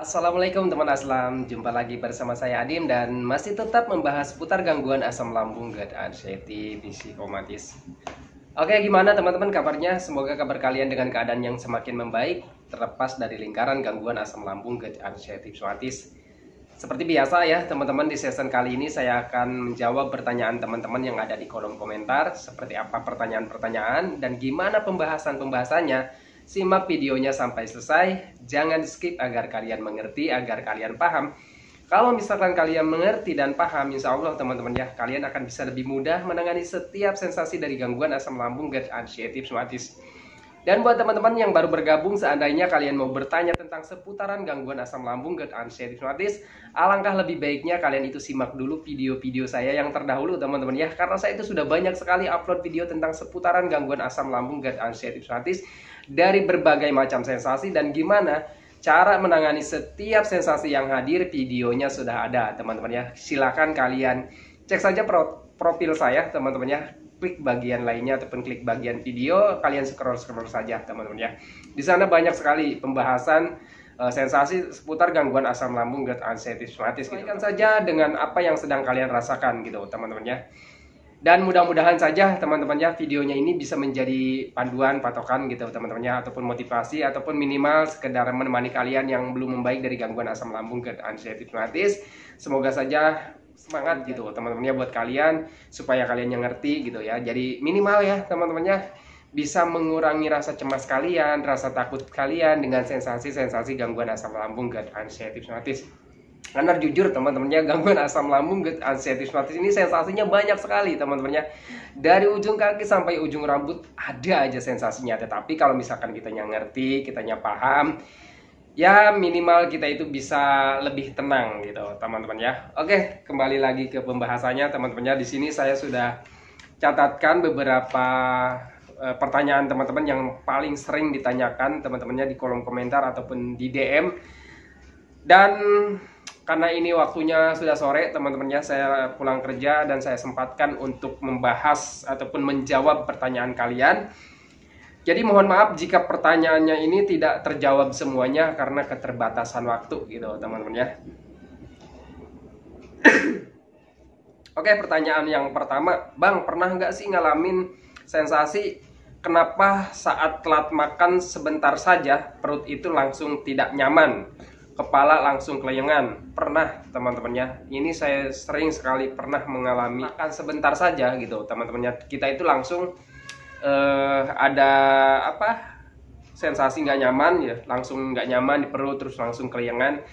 Assalamualaikum teman Aslam, jumpa lagi bersama saya Adim dan masih tetap membahas seputar gangguan asam lambung, GERD, anxiety, psikomatis. Oke, gimana teman-teman kabarnya? Semoga kabar kalian dengan keadaan yang semakin membaik, terlepas dari lingkaran gangguan asam lambung, GERD, anxiety, psikomatis. Seperti biasa ya teman-teman, di season kali ini saya akan menjawab pertanyaan teman-teman yang ada di kolom komentar. Seperti apa pertanyaan-pertanyaan dan gimana pembahasan-pembahasannya. Simak videonya sampai selesai, jangan skip agar kalian mengerti, agar kalian paham. Kalau misalkan kalian mengerti dan paham, insya Allah teman-teman ya, kalian akan bisa lebih mudah menangani setiap sensasi dari gangguan asam lambung, GERD, anxiety, psikomatis. Dan buat teman-teman yang baru bergabung, seandainya kalian mau bertanya tentang seputaran gangguan asam lambung, GERD, anxiety, psikomatis, alangkah lebih baiknya kalian itu simak dulu video-video saya yang terdahulu teman-teman ya. Karena saya itu sudah banyak sekali upload video tentang seputaran gangguan asam lambung, GERD, anxiety, psikomatis dari berbagai macam sensasi dan gimana cara menangani setiap sensasi yang hadir. Videonya sudah ada teman-teman ya. Silakan kalian cek saja profil saya teman-teman ya. Klik bagian lainnya ataupun klik bagian video, kalian scroll saja teman-teman ya. Di sana banyak sekali pembahasan sensasi seputar gangguan asam lambung, GERD, anxiety, psikomatis. Sesuaikan saja dengan apa yang sedang kalian rasakan gitu teman-teman ya. Dan mudah-mudahan saja teman-teman ya, videonya ini bisa menjadi panduan, patokan gitu teman-teman ya, ataupun motivasi, ataupun minimal sekedar menemani kalian yang belum membaik dari gangguan asam lambung, GERD, anxiety, psikomatis. Semoga saja semangat gitu teman-teman ya buat kalian, supaya kalian yang ngerti gitu ya. Jadi minimal ya teman-teman ya, bisa mengurangi rasa cemas kalian, rasa takut kalian dengan sensasi-sensasi gangguan asam lambung, GERD, anxiety, psikomatis. Karena jujur teman-teman ya, gangguan asam lambung, GERD, anxiety, psikomatis ini sensasinya banyak sekali teman-teman ya. Dari ujung kaki sampai ujung rambut ada aja sensasinya. Tetapi kalau misalkan kitanya ngerti, kitanya paham, ya minimal kita itu bisa lebih tenang gitu teman-teman ya. Oke, kembali lagi ke pembahasannya teman-teman ya. Di sini saya sudah catatkan beberapa pertanyaan teman-teman yang paling sering ditanyakan teman-temannya di kolom komentar ataupun di DM. Dan karena ini waktunya sudah sore teman-teman ya, saya pulang kerja dan saya sempatkan untuk membahas ataupun menjawab pertanyaan kalian. Jadi mohon maaf jika pertanyaannya ini tidak terjawab semuanya karena keterbatasan waktu gitu teman-teman ya. Oke, pertanyaan yang pertama, Bang, pernah nggak sih ngalamin sensasi kenapa saat telat makan sebentar saja perut itu langsung tidak nyaman, kepala langsung kelayangan? Pernah teman-teman ya, ini saya sering sekali pernah mengalami. Makan sebentar saja gitu teman-teman ya, kita itu langsung ada sensasi nggak nyaman ya, langsung nggak nyaman di perut, terus langsung kelayangan.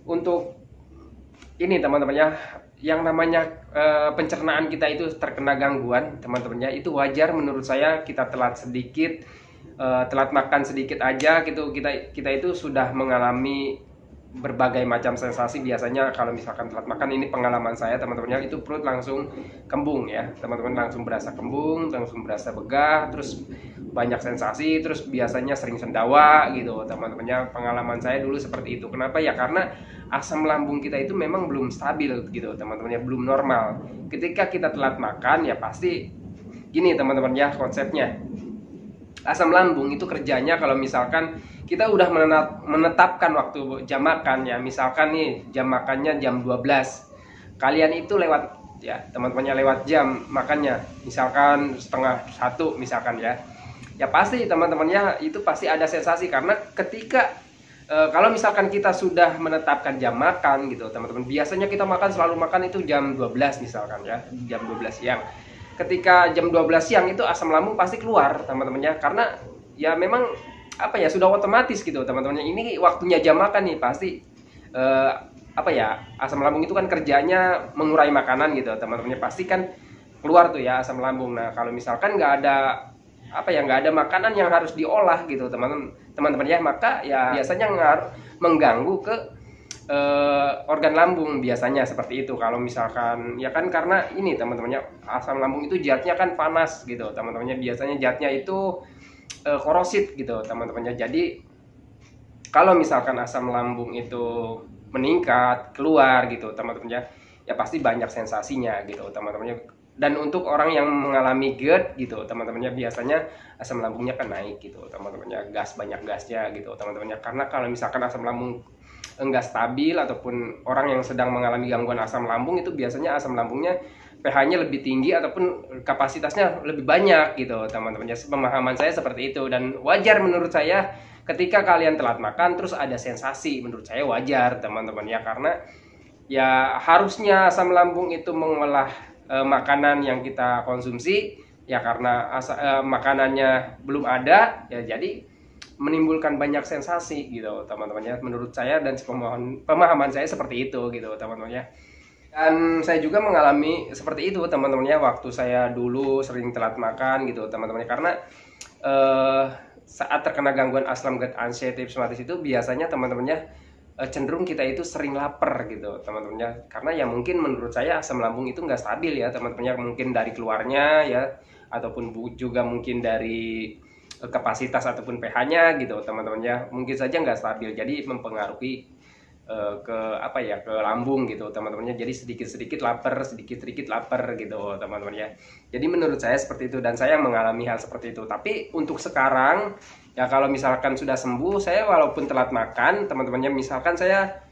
Untuk ini teman-teman ya, yang namanya pencernaan kita itu terkena gangguan teman-teman ya, itu wajar menurut saya. Kita telat sedikit, telat makan sedikit aja gitu, kita itu sudah mengalami berbagai macam sensasi. Biasanya kalau misalkan telat makan, ini pengalaman saya teman-teman ya, itu perut langsung kembung ya teman-teman, langsung berasa kembung, langsung berasa begah, terus banyak sensasi, terus biasanya sering sendawa gitu teman-teman ya. Pengalaman saya dulu seperti itu. Kenapa ya? Karena asam lambung kita itu memang belum stabil gitu teman-teman ya, belum normal. Ketika kita telat makan ya pasti gini teman-teman ya konsepnya. Asam lambung itu kerjanya kalau misalkan kita udah menetapkan waktu jam makan ya, misalkan nih jam makannya jam 12, kalian itu lewat ya teman-temannya, lewat jam makannya misalkan setengah 1 misalkan ya, ya pasti teman-temannya itu pasti ada sensasi. Karena ketika kalau misalkan kita sudah menetapkan jam makan gitu teman-teman, biasanya kita selalu makan itu jam 12 misalkan ya, jam 12 siang. Ketika jam 12 siang itu asam lambung pasti keluar teman-teman ya, karena ya memang sudah otomatis gitu teman-teman. Ini waktunya jam makan nih, pasti asam lambung itu kan kerjanya mengurai makanan gitu teman-teman, pasti kan keluar tuh ya asam lambung. Nah kalau misalkan nggak ada makanan yang harus diolah gitu teman-teman ya, maka ya biasanya mengganggu ke organ lambung, biasanya seperti itu. Kalau misalkan ya kan, karena ini teman-temannya, asam lambung itu zatnya kan panas gitu teman-temannya, biasanya zatnya itu korosif gitu teman-temannya. Jadi kalau misalkan asam lambung itu meningkat, keluar gitu teman-temannya, ya pasti banyak sensasinya gitu teman-temannya. Dan untuk orang yang mengalami GERD gitu teman-temannya, biasanya asam lambungnya kan naik gitu teman-temannya, banyak gasnya gitu teman-temannya. Karena kalau misalkan asam lambung enggak stabil ataupun orang yang sedang mengalami gangguan asam lambung itu biasanya asam lambungnya pH-nya lebih tinggi ataupun kapasitasnya lebih banyak gitu teman-teman. Pemahaman saya seperti itu, dan wajar menurut saya ketika kalian telat makan terus ada sensasi, menurut saya wajar teman-teman ya, karena ya harusnya asam lambung itu mengolah makanan yang kita konsumsi ya, karena makanannya belum ada ya, jadi menimbulkan banyak sensasi gitu teman-teman ya, menurut saya dan pemahaman saya seperti itu gitu teman-teman ya. Dan saya juga mengalami seperti itu teman-temannya waktu saya dulu sering telat makan gitu teman-temannya, karena saat terkena gangguan asam gut anxiety psoriasis itu biasanya teman-temannya cenderung kita itu sering lapar gitu teman-temannya, karena ya mungkin menurut saya asam lambung itu nggak stabil ya teman-temannya, mungkin dari keluarnya ya, ataupun juga mungkin dari kapasitas ataupun pH-nya gitu teman-temannya, mungkin saja nggak stabil, jadi mempengaruhi ke apa ya, ke lambung gitu teman-temannya, jadi sedikit-sedikit lapar gitu teman-teman ya. Jadi menurut saya seperti itu, dan saya mengalami hal seperti itu. Tapi untuk sekarang ya, kalau misalkan sudah sembuh, saya walaupun telat makan teman-temannya, misalkan saya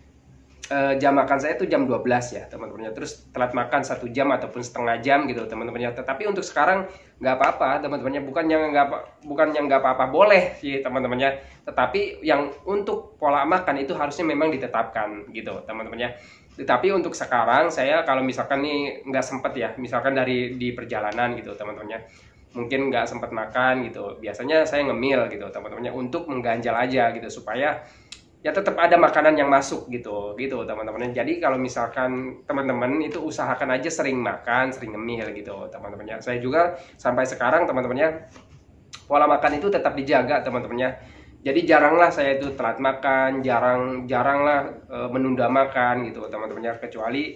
jam makan saya itu jam 12 ya teman-temannya, terus telat makan 1 jam ataupun setengah jam gitu teman-temannya. Tetapi untuk sekarang nggak apa-apa teman-temannya, bukannya nggak apa-apa, boleh sih teman-temannya, tetapi yang untuk pola makan itu harusnya memang ditetapkan gitu teman-temannya. Tetapi untuk sekarang saya kalau misalkan nih nggak sempet ya, misalkan di perjalanan gitu teman-temannya, mungkin nggak sempet makan gitu, biasanya saya ngemil gitu teman-temannya, untuk mengganjal aja gitu, supaya ya tetap ada makanan yang masuk gitu teman-teman. Jadi kalau misalkan teman-teman itu usahakan aja sering makan, sering ngemil gitu teman-temannya. Saya juga sampai sekarang teman-temannya pola makan itu tetap dijaga teman-temannya. Jadi jaranglah saya itu telat makan, jaranglah menunda makan gitu teman-temannya, kecuali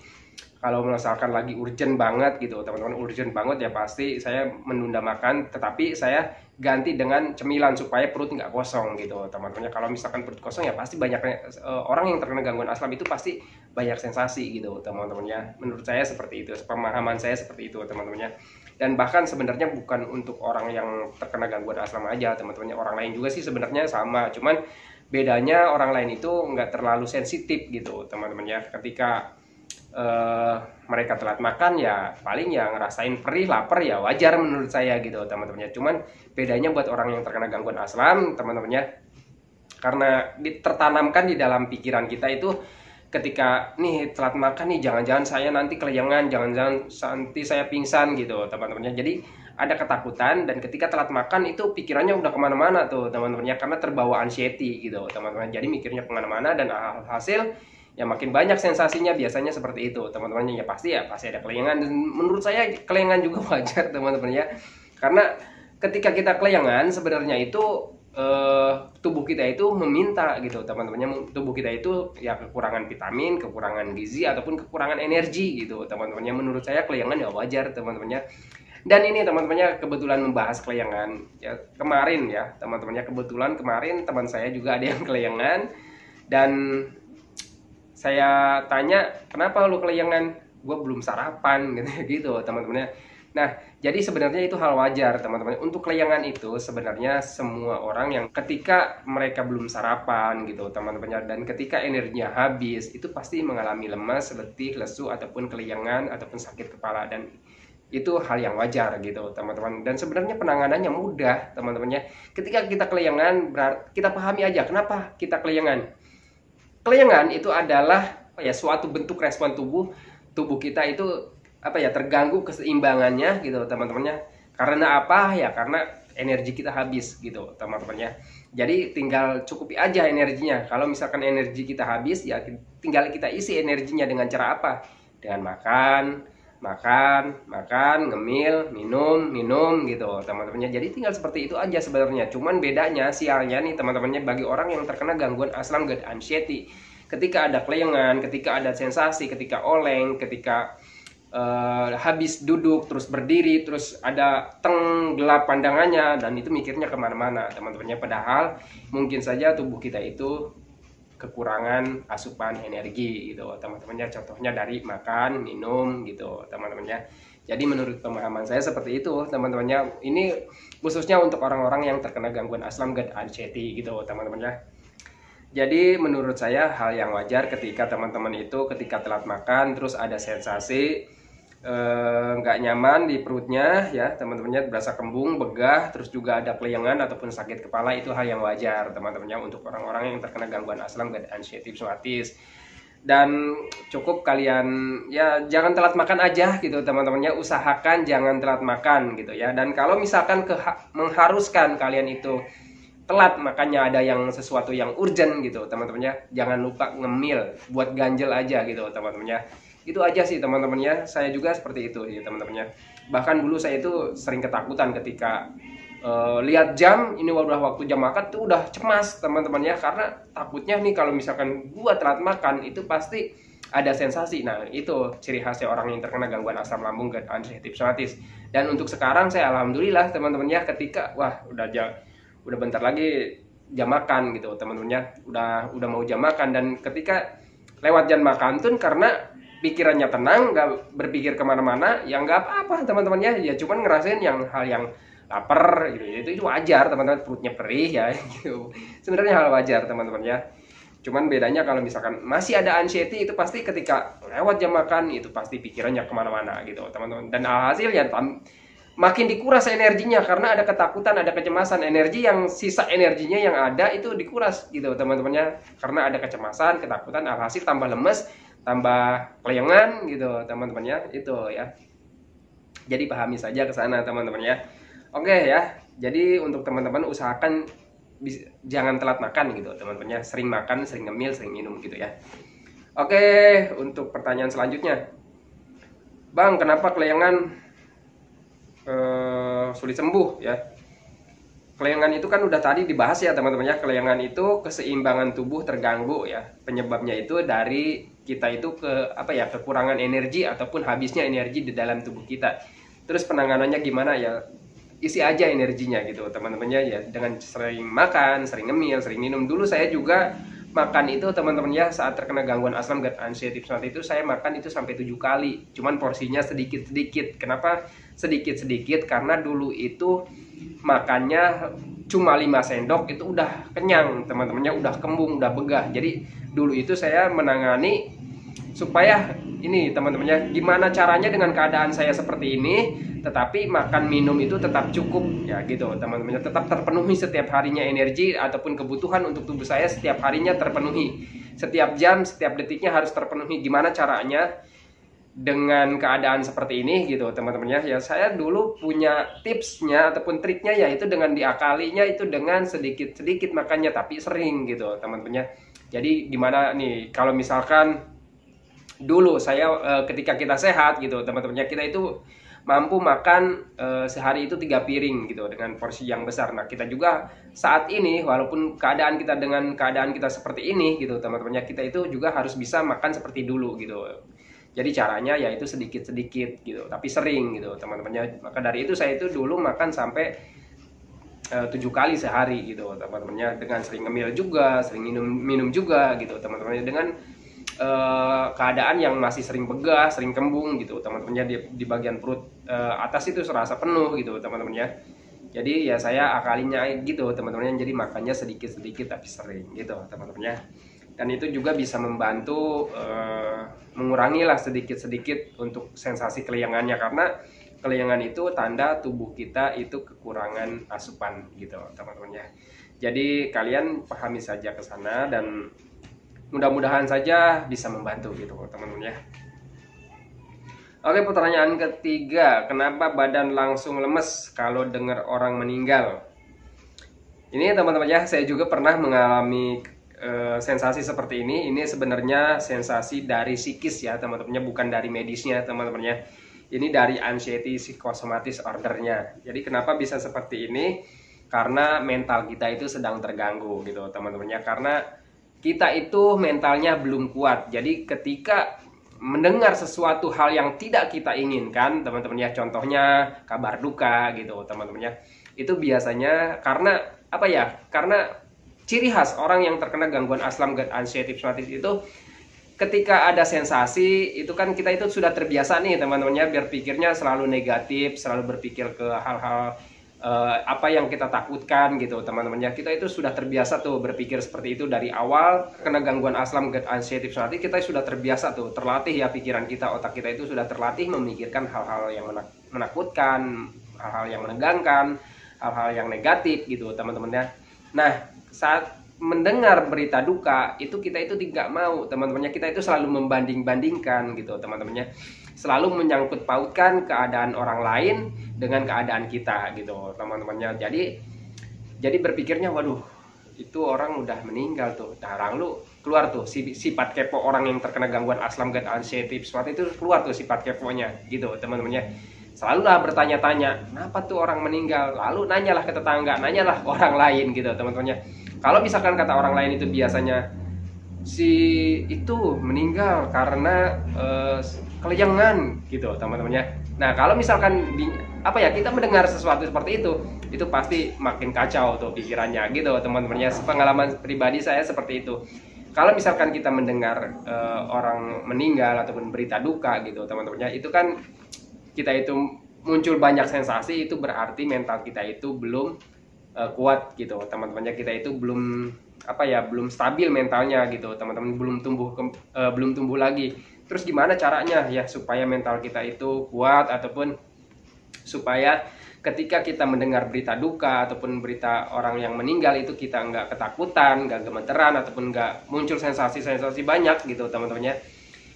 kalau misalkan lagi urgent banget gitu teman-teman, urgent banget ya pasti saya menunda makan, tetapi saya ganti dengan cemilan supaya perut nggak kosong gitu teman-teman. Kalau misalkan perut kosong ya pasti banyak orang yang terkena gangguan asam itu pasti banyak sensasi gitu teman-teman ya. Menurut saya seperti itu, pemahaman saya seperti itu teman-teman ya. Dan bahkan sebenarnya bukan untuk orang yang terkena gangguan asam aja teman-teman, orang lain juga sih sebenarnya sama, cuman bedanya orang lain itu nggak terlalu sensitif gitu teman-teman ya. Ketika mereka telat makan ya paling ya ngerasain perih, lapar ya wajar menurut saya gitu teman-temannya. Cuman bedanya buat orang yang terkena gangguan asam teman-temannya, karena tertanamkan di dalam pikiran kita itu, ketika nih telat makan nih jangan-jangan saya nanti kelayangan, jangan-jangan nanti saya pingsan gitu teman-temannya. Jadi ada ketakutan, dan ketika telat makan itu pikirannya udah kemana-mana tuh teman-temannya, karena terbawa anxiety gitu teman-teman. Jadi mikirnya kemana-mana, dan hasil ya makin banyak sensasinya, biasanya seperti itu teman-teman ya. Pasti ada kelayangan, dan menurut saya kelayangan juga wajar teman-teman ya, karena ketika kita kelayangan sebenarnya itu tubuh kita itu meminta gitu teman-temannya, tubuh kita itu ya kekurangan vitamin, kekurangan gizi ataupun kekurangan energi gitu teman-temannya. Menurut saya kelayangan ya wajar teman-temannya. Dan ini teman-temannya kebetulan membahas kelayangan ya, kemarin ya teman-temannya, kebetulan kemarin teman saya juga ada yang kelayangan, dan saya tanya, kenapa lu kelayangan? Gue belum sarapan gitu teman-temannya. Nah, jadi sebenarnya itu hal wajar teman-teman. Untuk kelayangan itu sebenarnya semua orang yang ketika mereka belum sarapan gitu teman-temannya, dan ketika energinya habis itu pasti mengalami lemas, letih, lesu, ataupun kelayangan, ataupun sakit kepala, dan itu hal yang wajar gitu teman-teman. Dan sebenarnya penanganannya mudah teman-temannya. Ketika kita kelayangan, kita pahami aja kenapa kita kelayangan. Kelayangan itu adalah ya suatu bentuk respon tubuh kita itu terganggu keseimbangannya gitu teman-temannya. Karena apa ya? Karena energi kita habis gitu teman-temannya. Jadi tinggal cukupi aja energinya. Kalau misalkan energi kita habis ya tinggal kita isi energinya dengan cara apa? Dengan makan, ngemil, minum gitu teman-temannya. Jadi tinggal seperti itu aja sebenarnya. Cuman bedanya sialnya nih teman-temannya, bagi orang yang terkena gangguan asam gut anxiety, ketika ada kelayangan, ketika ada sensasi, ketika oleng, ketika habis duduk terus berdiri, terus ada gelap pandangannya, dan itu mikirnya kemana-mana teman-temannya. Padahal mungkin saja tubuh kita itu kekurangan asupan energi gitu teman-temannya, contohnya dari makan, minum gitu teman-temannya. Jadi menurut pemahaman saya seperti itu teman-temannya. Ini khususnya untuk orang-orang yang terkena gangguan asam gut anxiety gitu teman-temannya. Jadi menurut saya hal yang wajar ketika teman-teman itu ketika telat makan terus ada sensasi nggak nyaman di perutnya ya, teman-temannya berasa kembung, begah, terus juga ada kelayangan ataupun sakit kepala. Itu hal yang wajar teman-temannya untuk orang-orang yang terkena gangguan asam dan anxiety psoriasis. Dan cukup kalian ya jangan telat makan aja gitu teman-temannya, usahakan jangan telat makan gitu ya. Dan kalau misalkan mengharuskan kalian itu telat makanya ada yang sesuatu yang urgent gitu teman-temannya, jangan lupa ngemil buat ganjel aja gitu teman-temannya. Itu aja sih teman-temannya, saya juga seperti itu ya teman-temannya. Bahkan dulu saya itu sering ketakutan ketika lihat jam ini udah waktu jam makan tuh udah cemas teman-temannya, karena takutnya nih kalau misalkan gua telat makan itu pasti ada sensasi. Nah itu ciri khasnya orang yang terkena gangguan asam lambung dan anxiety psoriasis. Dan untuk sekarang saya alhamdulillah teman-temannya, ketika wah udah bentar lagi jam makan gitu teman-temannya, udah mau jam makan, dan ketika lewat jam makan tuh karena pikirannya tenang, nggak berpikir kemana-mana, ya nggak apa-apa teman-temannya, ya cuman ngerasain hal yang lapar gitu, itu wajar teman-teman, perutnya perih ya gitu, sebenarnya hal wajar teman-temannya. Cuman bedanya kalau misalkan masih ada anxiety itu pasti ketika lewat jam makan itu pasti pikirannya kemana-mana gitu teman-teman, dan alhasil ya makin dikuras energinya karena ada ketakutan, ada kecemasan, energi yang sisa energinya yang ada itu dikuras gitu teman-temannya, karena ada kecemasan, ketakutan, alhasil tambah lemes, tambah kelayangan gitu teman-temannya itu ya. Jadi pahami saja ke sana teman-temannya. Oke ya. Jadi untuk teman-teman usahakan jangan telat makan gitu teman-temannya, sering makan, sering ngemil, sering minum gitu ya. Oke, untuk pertanyaan selanjutnya. Bang, kenapa kelayangan sulit sembuh ya? Kelayangan itu kan udah tadi dibahas ya teman-teman ya. Kelayangan itu keseimbangan tubuh terganggu ya. Penyebabnya itu dari kita itu kekurangan energi ataupun habisnya energi di dalam tubuh kita. Terus penanganannya gimana ya? Isi aja energinya gitu teman-temannya ya, dengan sering makan, sering ngemil, sering minum. Dulu saya juga makan itu teman-teman ya, saat terkena gangguan asam dan anxiety itu saya makan itu sampai 7 kali. Cuman porsinya sedikit-sedikit. Kenapa sedikit-sedikit? Karena dulu itu makannya cuma 5 sendok itu udah kenyang teman-temannya, udah kembung, udah begah. Jadi dulu itu saya menangani supaya ini teman-temannya, gimana caranya dengan keadaan saya seperti ini tetapi makan minum itu tetap cukup ya gitu teman-temannya, tetap terpenuhi setiap harinya energi ataupun kebutuhan untuk tubuh saya setiap harinya terpenuhi, setiap jam, setiap detiknya harus terpenuhi. Gimana caranya dengan keadaan seperti ini gitu teman-temannya ya, saya dulu punya tipsnya ataupun triknya, yaitu dengan diakalinya itu dengan sedikit-sedikit makannya tapi sering gitu teman-temannya. Jadi gimana nih kalau misalkan dulu saya ketika kita sehat gitu teman-temannya, kita itu mampu makan sehari itu 3 piring gitu dengan porsi yang besar. Nah kita juga saat ini walaupun keadaan kita dengan keadaan kita seperti ini gitu teman-temannya, kita itu juga harus bisa makan seperti dulu gitu. Jadi caranya yaitu sedikit-sedikit gitu tapi sering gitu teman-temannya. Maka dari itu saya itu dulu makan sampai 7 kali sehari gitu teman-temannya, dengan sering ngemil juga, sering minum juga gitu teman-temannya, dengan keadaan yang masih sering begah, sering kembung gitu teman-temannya, di bagian perut atas itu serasa penuh gitu teman-temannya. Jadi ya saya akalinya gitu teman-temannya, jadi makannya sedikit-sedikit tapi sering gitu teman-temannya. Dan itu juga bisa membantu mengurangi lah sedikit-sedikit untuk sensasi kelayangannya, karena kelayangan itu tanda tubuh kita itu kekurangan asupan gitu teman-temannya. Jadi kalian pahami saja ke sana dan mudah-mudahan saja bisa membantu gitu teman-teman ya. Oke, pertanyaan ketiga, kenapa badan langsung lemes kalau dengar orang meninggal? Ini teman-teman ya, saya juga pernah mengalami sensasi seperti ini. Ini sebenarnya sensasi dari psikis ya teman-temannya, bukan dari medisnya teman-temannya. Ini dari anxiety psychosomatic ordernya. Jadi kenapa bisa seperti ini? Karena mental kita itu sedang terganggu gitu teman-temannya, karena kita itu mentalnya belum kuat. Jadi ketika mendengar sesuatu hal yang tidak kita inginkan teman-teman ya, contohnya kabar duka gitu teman-teman ya, itu biasanya karena apa ya, karena ciri khas orang yang terkena gangguan asam dan anxiety itu ketika ada sensasi itu kan kita itu sudah terbiasa nih teman-temannya berpikirnya selalu negatif, selalu berpikir ke hal-hal apa yang kita takutkan gitu teman-temannya. Kita itu sudah terbiasa tuh berpikir seperti itu dari awal kena gangguan aslam gut anxiety nanti kita sudah terbiasa tuh, terlatih ya pikiran kita, otak kita itu sudah terlatih memikirkan hal-hal yang menakutkan, hal-hal yang menegangkan, hal-hal yang negatif gitu teman-temannya. Nah, saat mendengar berita duka itu kita itu tidak mau teman-temannya, kita itu selalu membanding-bandingkan gitu teman-temannya, selalu menyangkut pautkan keadaan orang lain dengan keadaan kita gitu teman-temannya. Jadi berpikirnya waduh itu orang udah meninggal tuh, nah lu keluar tuh sifat kepo orang yang terkena gangguan aslam gut anxiety seperti itu, keluar tuh sifat keponya gitu teman-temannya. Selalulah bertanya-tanya kenapa tuh orang meninggal, lalu nanyalah ke tetangga, nanyalah orang lain gitu teman-temannya. Kalau misalkan kata orang lain itu biasanya si itu meninggal karena kelayangan gitu teman-temannya. Nah kalau misalkan kita mendengar sesuatu seperti itu pasti makin kacau tuh pikirannya gitu teman-temannya. Pengalaman pribadi saya seperti itu. Kalau misalkan kita mendengar orang meninggal ataupun berita duka gitu teman-temannya, itu kan kita itu muncul banyak sensasi, itu berarti mental kita itu belum kuat gitu teman-temannya. Kita itu belum belum stabil mentalnya gitu teman-teman, belum tumbuh lagi. Terus gimana caranya ya supaya mental kita itu kuat, ataupun supaya ketika kita mendengar berita duka ataupun berita orang yang meninggal itu kita nggak ketakutan, nggak gemeteran, ataupun nggak muncul sensasi-sensasi banyak gitu teman-temannya.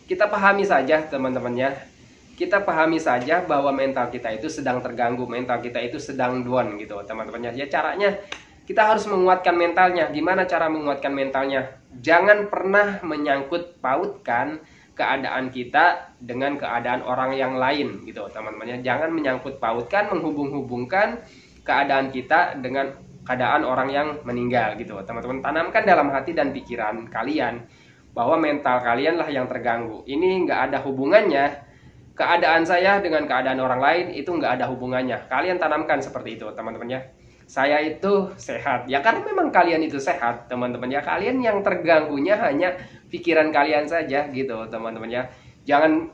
Kita pahami saja teman-temannya, kita pahami saja bahwa mental kita itu sedang terganggu, mental kita itu sedang down gitu teman-temannya. Ya caranya kita harus menguatkan mentalnya. Gimana cara menguatkan mentalnya? Jangan pernah menyangkut pautkan keadaan kita dengan keadaan orang yang lain gitu teman-temannya. Jangan menyangkut pautkan, menghubung-hubungkan keadaan kita dengan keadaan orang yang meninggal gitu teman-teman. Tanamkan dalam hati dan pikiran kalian bahwa mental kalian lah yang terganggu. Ini nggak ada hubungannya keadaan saya dengan keadaan orang lain, itu nggak ada hubungannya. Kalian tanamkan seperti itu teman-temannya. Saya itu sehat ya karena memang kalian itu sehat teman-teman ya. Kalian yang terganggunya hanya pikiran kalian saja gitu teman-teman ya. Jangan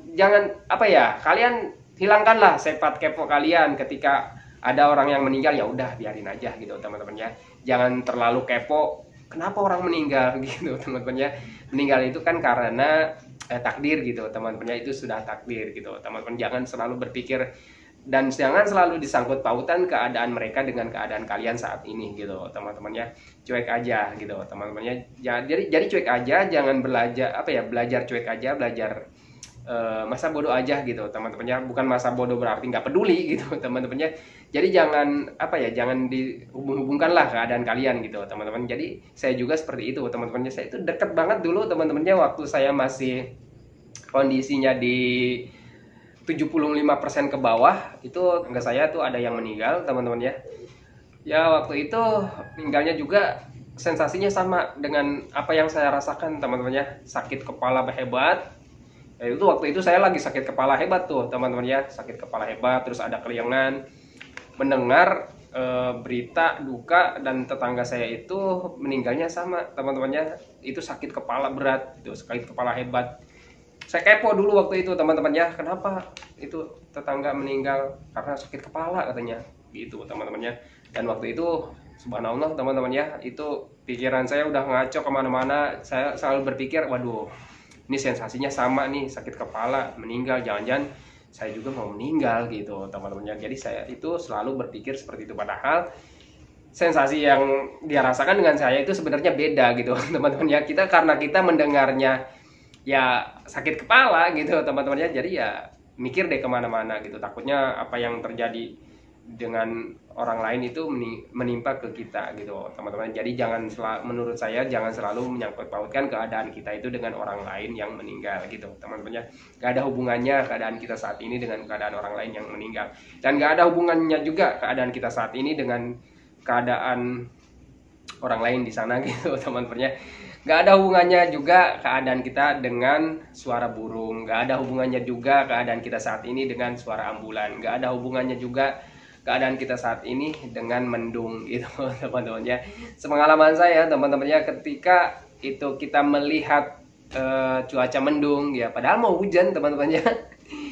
kalian hilangkanlah sifat kepo kalian ketika ada orang yang meninggal. Ya udah biarin aja gitu teman-teman ya. Jangan terlalu kepo kenapa orang meninggal gitu teman-teman ya. Meninggal itu kan karena takdir gitu teman-teman ya, itu sudah takdir gitu teman-teman. Jangan selalu berpikir dan jangan selalu disangkut pautan keadaan mereka dengan keadaan kalian saat ini gitu teman-teman ya. Cuek aja gitu teman-teman ya. Jadi cuek aja, jangan belajar cuek aja, belajar masa bodoh aja gitu teman-teman ya. Bukan masa bodoh berarti nggak peduli gitu teman-teman ya. Jadi jangan jangan dihubung-hubungkan lah keadaan kalian gitu teman-teman. Jadi saya juga seperti itu teman-teman ya. Saya itu deket banget dulu teman-teman ya, waktu saya masih kondisinya di 75% ke bawah, itu enggak, saya tuh ada yang meninggal teman-teman ya. Ya waktu itu meninggalnya juga sensasinya sama dengan apa yang saya rasakan teman-teman ya. Sakit kepala hebat. Ya, itu waktu itu saya lagi sakit kepala hebat tuh teman-teman ya. Sakit kepala hebat, terus ada kelayangan. Mendengar berita duka dan tetangga saya itu meninggalnya sama teman-teman ya. Itu sakit kepala berat, itu sakit kepala hebat. Saya kepo dulu waktu itu teman-teman ya, kenapa itu tetangga meninggal karena sakit kepala katanya gitu teman-teman ya. Dan waktu itu subhanallah teman-teman ya, itu pikiran saya udah ngaco kemana-mana. Saya selalu berpikir waduh ini sensasinya sama nih, sakit kepala meninggal, jangan-jangan saya juga mau meninggal gitu teman-teman ya. Jadi saya itu selalu berpikir seperti itu, padahal sensasi yang dia rasakan dengan saya itu sebenarnya beda gitu teman-teman ya. Karena kita mendengarnya ya sakit kepala gitu teman-teman ya, jadi ya mikir deh kemana-mana gitu, takutnya apa yang terjadi dengan orang lain itu menimpa ke kita gitu teman-teman. Jadi menurut saya jangan selalu menyangkut pautkan keadaan kita itu dengan orang lain yang meninggal gitu teman-teman ya. Gak ada hubungannya keadaan kita saat ini dengan keadaan orang lain yang meninggal, dan gak ada hubungannya juga keadaan kita saat ini dengan keadaan orang lain di sana gitu teman-teman ya. Gak ada hubungannya juga keadaan kita dengan suara burung, gak ada hubungannya juga keadaan kita saat ini dengan suara ambulan, gak ada hubungannya juga keadaan kita saat ini dengan mendung gitu teman-teman ya. Sepengalaman saya teman-teman ya, ketika itu kita melihat cuaca mendung ya, padahal mau hujan teman-teman ya,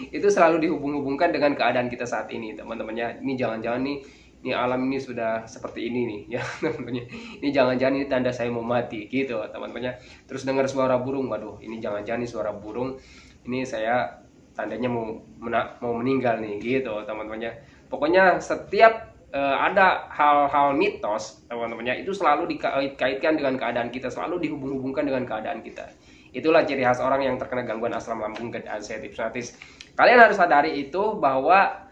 itu selalu dihubung-hubungkan dengan keadaan kita saat ini teman-teman ya. Ini jangan-jangan nih ini alam ini sudah seperti ini nih ya teman-teman. Ini jangan-jangan ini tanda saya mau mati gitu teman-teman. Terus dengar suara burung, waduh ini jangan-jangan ini suara burung, ini saya tandanya mau meninggal nih gitu teman-teman. Pokoknya setiap ada hal-hal mitos teman-teman, itu selalu dikait-kaitkan dengan keadaan kita, selalu dihubung-hubungkan dengan keadaan kita. Itulah ciri khas orang yang terkena gangguan asam lambung, GERD, anxiety, hipnotis. Kalian harus sadari itu, bahwa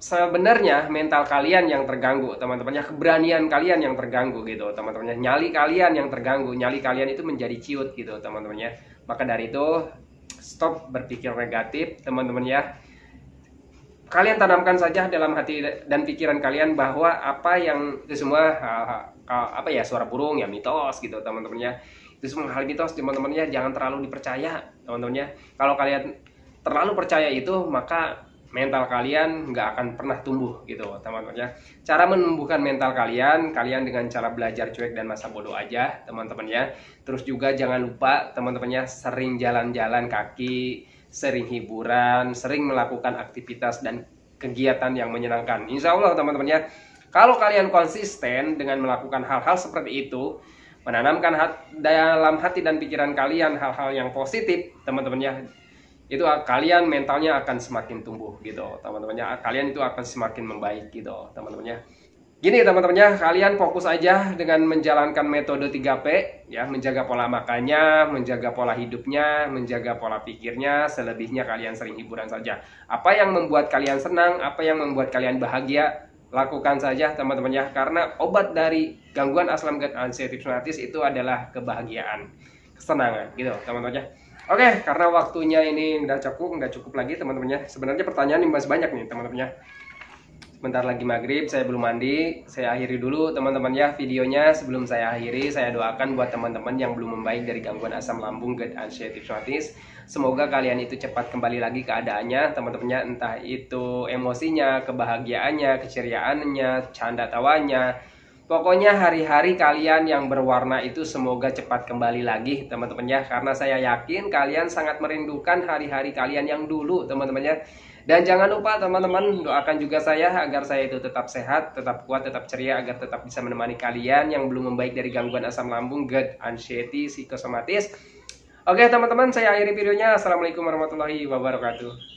sebenarnya mental kalian yang terganggu teman-teman, keberanian kalian yang terganggu gitu teman-teman, nyali kalian yang terganggu, nyali kalian itu menjadi ciut gitu teman-teman. Maka dari itu stop berpikir negatif teman-teman ya. Kalian tanamkan saja dalam hati dan pikiran kalian bahwa apa yang itu semua apa ya, suara burung ya mitos gitu teman-teman. Itu semua hal mitos teman-teman, jangan terlalu dipercaya teman-teman. Kalau kalian terlalu percaya itu, maka mental kalian nggak akan pernah tumbuh gitu teman-teman. Cara menumbuhkan mental kalian dengan cara belajar cuek dan masa bodoh aja teman-teman ya. Terus juga jangan lupa teman-teman sering jalan-jalan kaki, sering hiburan, sering melakukan aktivitas dan kegiatan yang menyenangkan. Insya Allah teman-teman kalau kalian konsisten dengan melakukan hal-hal seperti itu, menanamkan dalam hati dan pikiran kalian hal-hal yang positif teman-teman itu kalian mentalnya akan semakin tumbuh gitu teman-teman. Kalian itu akan semakin membaik gitu teman-teman. Gini teman-teman, kalian fokus aja dengan menjalankan metode 3P ya, menjaga pola makannya, menjaga pola hidupnya, menjaga pola pikirnya. Selebihnya kalian sering hiburan saja. Apa yang membuat kalian senang, apa yang membuat kalian bahagia, lakukan saja teman-teman karena obat dari gangguan asam lambung, anxiety, hipnotis itu adalah kebahagiaan, kesenangan gitu teman-teman. Oke, karena waktunya ini nggak cukup lagi teman-teman. Sebenarnya pertanyaan ini masih banyak nih teman-teman. Bentar lagi maghrib, saya belum mandi. Saya akhiri dulu teman-teman videonya. Sebelum saya akhiri, saya doakan buat teman-teman yang belum membaik dari gangguan asam lambung, GERD, anxiety, hipnotis, semoga kalian itu cepat kembali lagi keadaannya teman-teman. Entah itu emosinya, kebahagiaannya, keceriaannya, canda tawanya. Pokoknya hari-hari kalian yang berwarna itu semoga cepat kembali lagi teman-teman karena saya yakin kalian sangat merindukan hari-hari kalian yang dulu teman-teman. Dan jangan lupa teman-teman doakan juga saya agar saya itu tetap sehat, tetap kuat, tetap ceria, agar tetap bisa menemani kalian yang belum membaik dari gangguan asam lambung, GERD, anxiety, psikosomatis. Oke teman-teman, saya akhiri videonya. Assalamualaikum warahmatullahi wabarakatuh.